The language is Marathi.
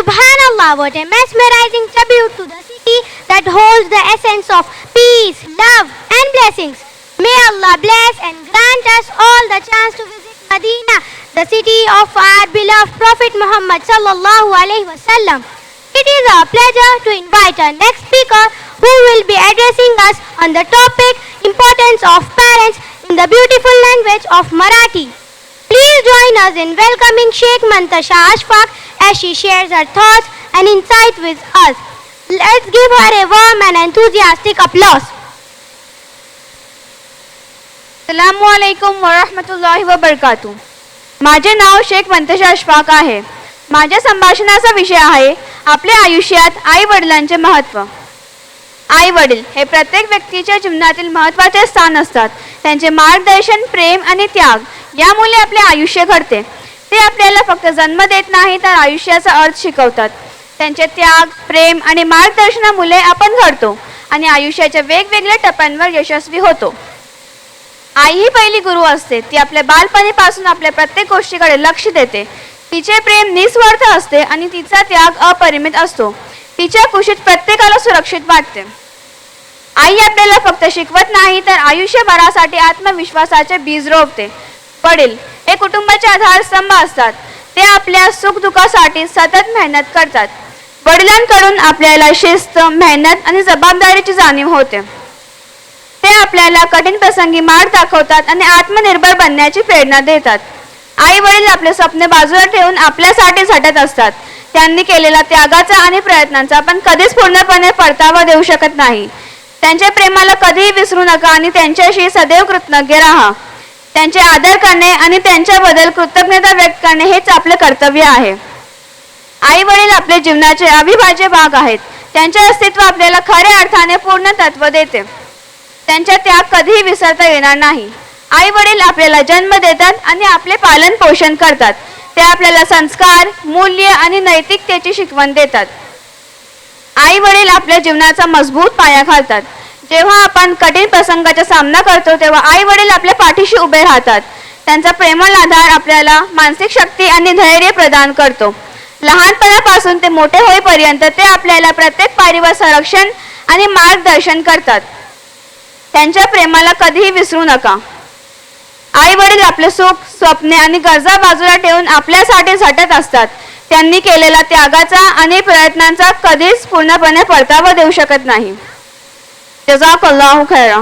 Subhanallah, what a mesmerizing tribute to the city that holds the essence of peace, love and blessings. May Allah bless and grant us all the chance to visit Medina, the city of our beloved Prophet Muhammad sallallahu alaihi wasallam. It is our pleasure to invite our next speaker who will be addressing us on the topic importance of parents in the beautiful language of Marathi. Please join us in welcoming Sheikh Mantasha Ashfaq as she shares her thoughts and insights with us. Let's give her a warm and enthusiastic applause. अस्सलामु अलैकुम व रहमतुल्लाहि व बरकातुहू. माझे नाव शेख मंतशा अशफाक आहे. माझ्या संभाषणाचा विषय आहे आपल्या आयुष्यात आई वडिलांचे महत्त्व. आई वडील हे प्रत्येक व्यक्तीच्या जीवनातील महत्त्वाचे स्थान असतात. त्यांचे मार्गदर्शन, प्रेम आणि त्याग यामुळे आपले आयुष्य घडते. ते आपल्याला फक्त जन्म देत नाही तर आयुष्याचा अर्थ शिकवतात. त्यांचे त्याग, प्रेम आणि मार्गदर्शनामुळे आपण घडतो आणि आयुष्याच्या वेगवेगळ्या टप्प्यांवर यशस्वी होतो. आई ही पहिली गुरु असते. ती आपल्या बालपणीपासून आपल्या प्रत्येक गोष्टीकडे लक्ष देते. तिचे प्रेम निस्वार्थ असते आणि तिचा त्याग अपरिमित असतो. तिच्या कुशीत प्रत्येकाला सुरक्षित वाटते. आई आपल्याला फक्त शिकवत नाही तर आयुष्यभरासाठी आत्मविश्वासाचे बीज रोवते. वडील हे कुटुंबाचे आधारस्तंभ असतात. ते आपल्या सुखदुःखासाठी सतत मेहनत करतात. वडिलांकडून आपल्याला शिस्त, मेहनत आणि जबाबदारीची जाणीव होते. ते आपल्याला कठीण प्रसंगी मार्ग दाखवतात आणि आत्मनिर्भर बनण्याची प्रेरणा देतात. आई वडील आपले स्वप्ने बाजूला ठेवून आपल्यासाठी झटत असतात. त्यांनी केलेल्या त्यागाचा आणि प्रयत्नांचा आपण कधीच पूर्णपणे परतावा देऊ शकत नाही. त्यांच्या प्रेमाला कधीही विसरू नका आणि त्यांच्याशी सदैव कृतज्ञ राहा. त्यांचे आदर करणे आणि त्यांच्याबद्दल कृतज्ञता व्यक्त करणे हेच आपले कर्तव्य आहे. आई वडील आपल्या जीवनाचे अविभाज्य भाग आहेत. त्यांचे अस्तित्व आपल्याला खऱ्या अर्थाने पूर्ण तत्व देते. त्यांचा त्याग कधीही विसरता येणार नाही. आई वडील आपल्याला जन्म देतात आणि आपले पालन पोषण करतात. ते आपल्याला संस्कार, मूल्य आणि नैतिकतेची शिकवण देतात. आई वडील आपल्या जीवनाचा मजबूत पाया घालतात. जेव्हा आपण कठीण प्रसंगाचा सामना करतो तेव्हा आई वडील आपल्या पाठीशी उभे राहतात. त्यांचा प्रेमळ आधार आपल्याला मानसिक शक्ती आणि धैर्य प्रदान करतो. लहानपणापासून ते मोठे होईपर्यंत ते आपल्याला प्रत्येक पायरीवर संरक्षण आणि मार्गदर्शन करतात. त्यांच्या प्रेमाला कधीही विसरू नका. आई वडील आपले सुख, स्वप्ने आणि गरजा बाजूला ठेवून आपल्यासाठी झटत असतात. त्यांनी केलेल्या त्यागाचा आणि प्रयत्नांचा कधीच पूर्णपणे परतावा देऊ शकत नाही. जझाकल्लाहु खैरा.